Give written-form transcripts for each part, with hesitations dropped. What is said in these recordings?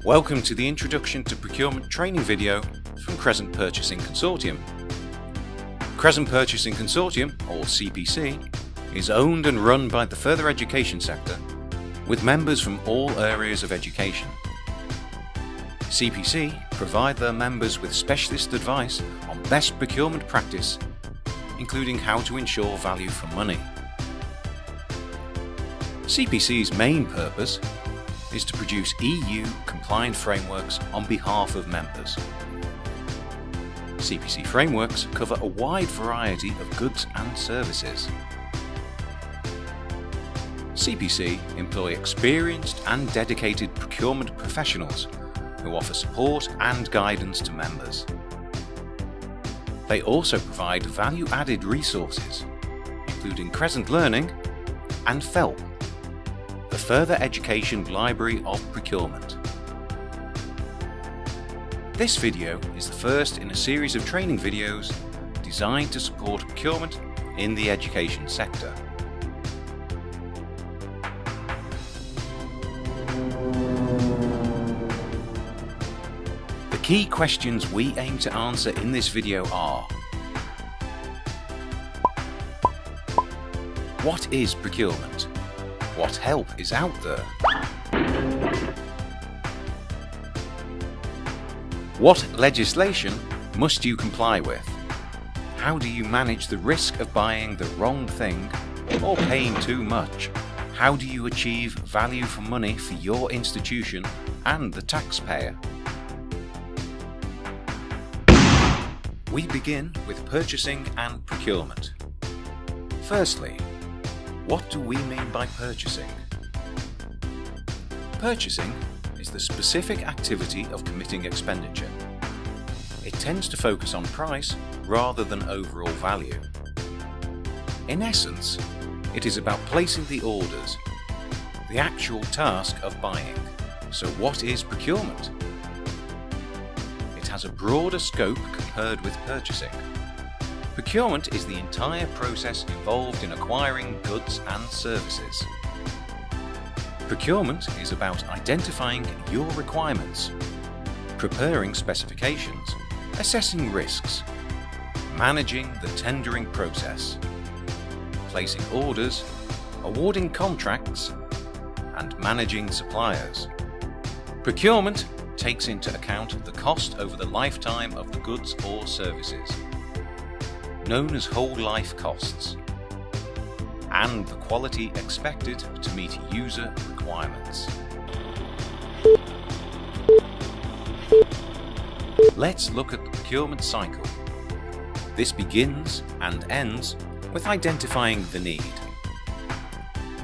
Welcome to the Introduction to Procurement training video from Crescent Purchasing Consortium. Crescent Purchasing Consortium, or CPC, is owned and run by the further education sector, with members from all areas of education. CPC provide their members with specialist advice on best procurement practice, including how to ensure value for money. CPC's main purpose is to produce EU-compliant frameworks on behalf of members. CPC frameworks cover a wide variety of goods and services. CPC employ experienced and dedicated procurement professionals who offer support and guidance to members. They also provide value-added resources, including Crescent Learning and FELP, the Further Education Library of Procurement. This video is the first in a series of training videos designed to support procurement in the education sector. The key questions we aim to answer in this video are: what is procurement? What help is out there? What legislation must you comply with? How do you manage the risk of buying the wrong thing or paying too much? How do you achieve value for money for your institution and the taxpayer? We begin with purchasing and procurement. Firstly, what do we mean by purchasing? Purchasing is the specific activity of committing expenditure. It tends to focus on price rather than overall value. In essence, it is about placing the orders, the actual task of buying. So what is procurement? It has a broader scope compared with purchasing. Procurement is the entire process involved in acquiring goods and services. Procurement is about identifying your requirements, preparing specifications, assessing risks, managing the tendering process, placing orders, awarding contracts, and managing suppliers. Procurement takes into account the cost over the lifetime of the goods or services, known as whole life costs, and the quality expected to meet user requirements. Let's look at the procurement cycle. This begins and ends with identifying the need.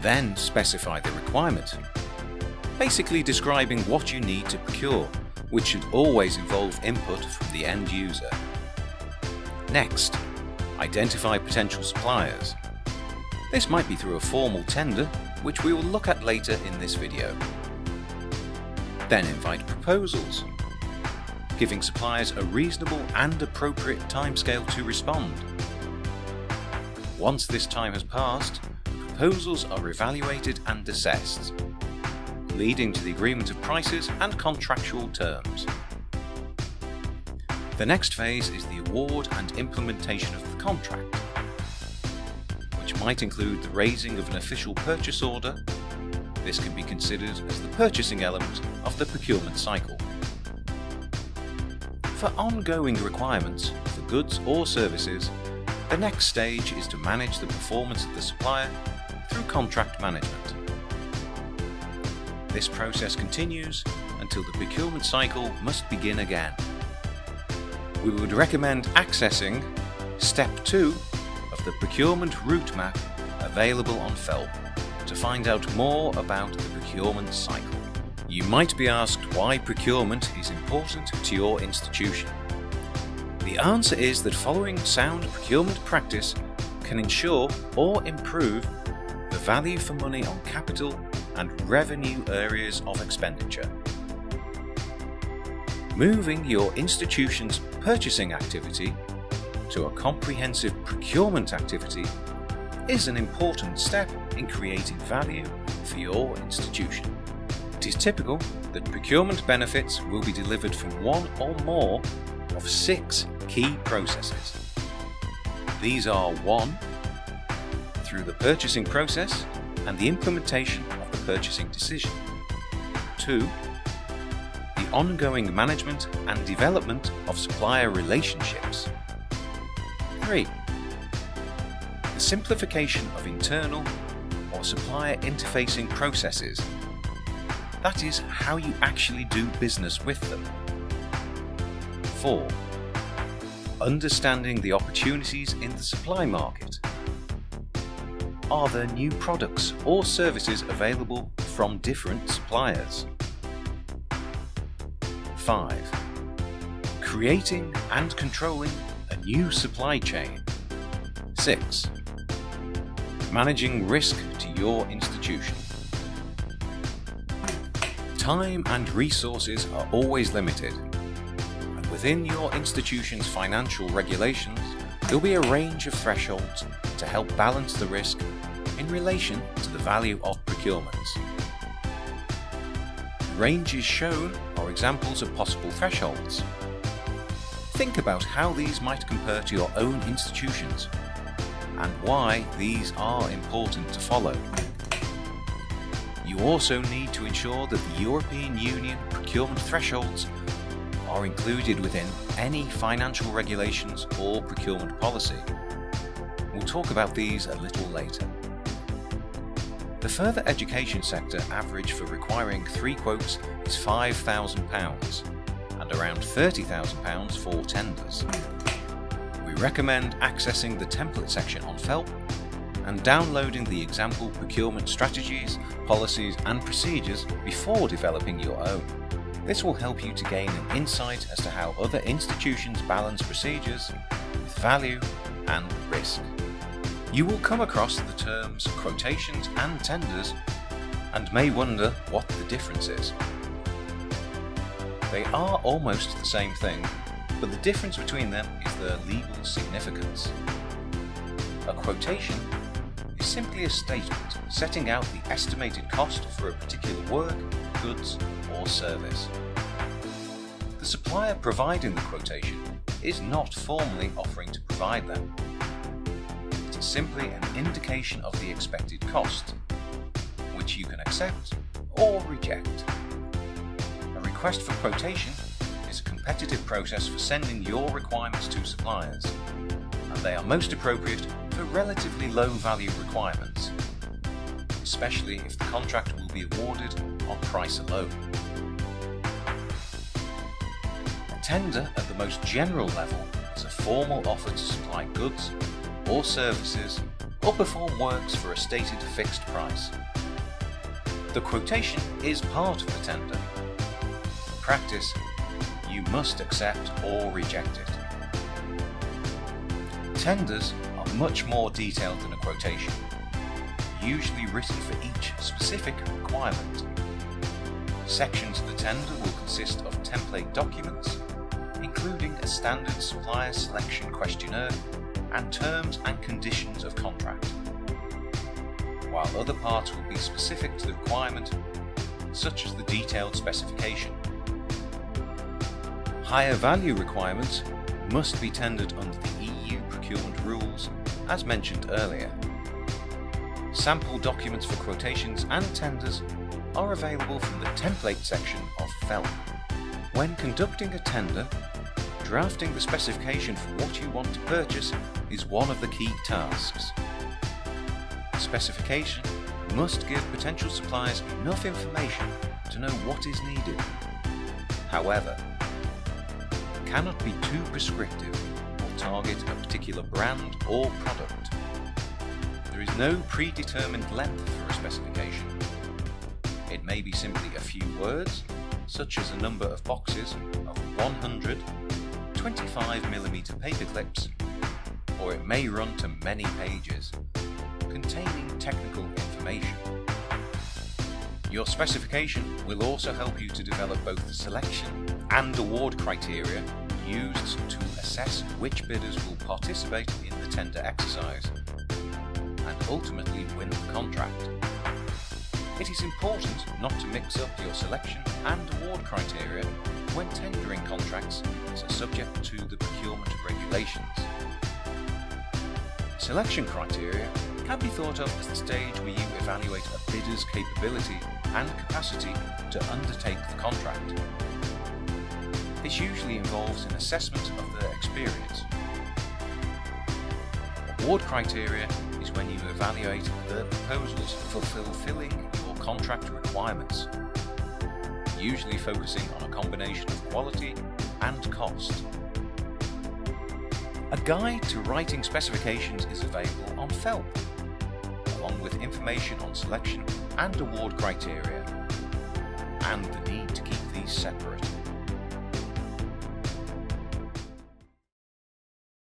Then specify the requirement, basically describing what you need to procure, which should always involve input from the end user. Next, identify potential suppliers. This might be through a formal tender, which we will look at later in this video. Then invite proposals, giving suppliers a reasonable and appropriate timescale to respond. Once this time has passed, proposals are evaluated and assessed, leading to the agreement of prices and contractual terms. The next phase is the award and implementation of the contract, which might include the raising of an official purchase order. This can be considered as the purchasing element of the procurement cycle. For ongoing requirements for goods or services, the next stage is to manage the performance of the supplier through contract management. This process continues until the procurement cycle must begin again. We would recommend accessing Step 2 of the Procurement Route Map available on FELP to find out more about the procurement cycle. You might be asked why procurement is important to your institution. The answer is that following sound procurement practice can ensure or improve the value for money on capital and revenue areas of expenditure. Moving your institution's purchasing activity to a comprehensive procurement activity is an important step in creating value for your institution. It is typical that procurement benefits will be delivered from one or more of 6 key processes. These are 1. Through the purchasing process and the implementation of the purchasing decision. 2. The ongoing management and development of supplier relationships. 3. The simplification of internal or supplier interfacing processes. That is how you actually do business with them. 4. Understanding the opportunities in the supply market. Are there new products or services available from different suppliers? 5. Creating and controlling a new supply chain. 6. Managing risk to your institution. Time and resources are always limited, and within your institution's financial regulations, there'll be a range of thresholds to help balance the risk in relation to the value of procurements. Ranges shown are examples of possible thresholds. Think about how these might compare to your own institutions and why these are important to follow. You also need to ensure that the European Union procurement thresholds are included within any financial regulations or procurement policy. We'll talk about these a little later. The further education sector average for requiring 3 quotes is £5,000 and around £30,000 for tenders. We recommend accessing the template section on FELP and downloading the example procurement strategies, policies and procedures before developing your own. This will help you to gain an insight as to how other institutions balance procedures with value and risk. You will come across the terms quotations and tenders and may wonder what the difference is. They are almost the same thing, but the difference between them is their legal significance. A quotation is simply a statement setting out the estimated cost for a particular work, goods or service. The supplier providing the quotation is not formally offering to provide them. It is simply an indication of the expected cost, which you can accept or reject. A request for quotation is a competitive process for sending your requirements to suppliers, and they are most appropriate for relatively low value requirements, especially if the contract will be awarded on price alone. A tender at the most general level is a formal offer to supply goods or services or perform works for a stated fixed price. The quotation is part of the tender. In practice, you must accept or reject it. Tenders are much more detailed than a quotation, usually written for each specific requirement. Sections of the tender will consist of template documents, including a standard supplier selection questionnaire and terms and conditions of contract, while other parts will be specific to the requirement, such as the detailed specification. Higher value requirements must be tendered under the EU procurement rules, as mentioned earlier. Sample documents for quotations and tenders are available from the template section of FELP. When conducting a tender, drafting the specification for what you want to purchase is one of the key tasks. The specification must give potential suppliers enough information to know what is needed. However, it cannot be too prescriptive or target a particular brand or product. There is no predetermined length for a specification. It may be simply a few words, such as a number of boxes of 100 25mm paper clips, or it may run to many pages, containing technical information. Your specification will also help you to develop both the selection and award criteria used to assess which bidders will participate in the tender exercise and ultimately win the contract. It is important not to mix up your selection and award criteria when tendering contracts that are subject to the procurement regulations. Selection criteria can be thought of as the stage where you evaluate a bidder's capability and capacity to undertake the contract. This usually involves an assessment of their experience. Award criteria is when you evaluate their proposals for fulfilling your contract requirements, usually focusing on a combination of quality and cost. A guide to writing specifications is available on FELP, along with information on selection and award criteria, and the need to keep these separate.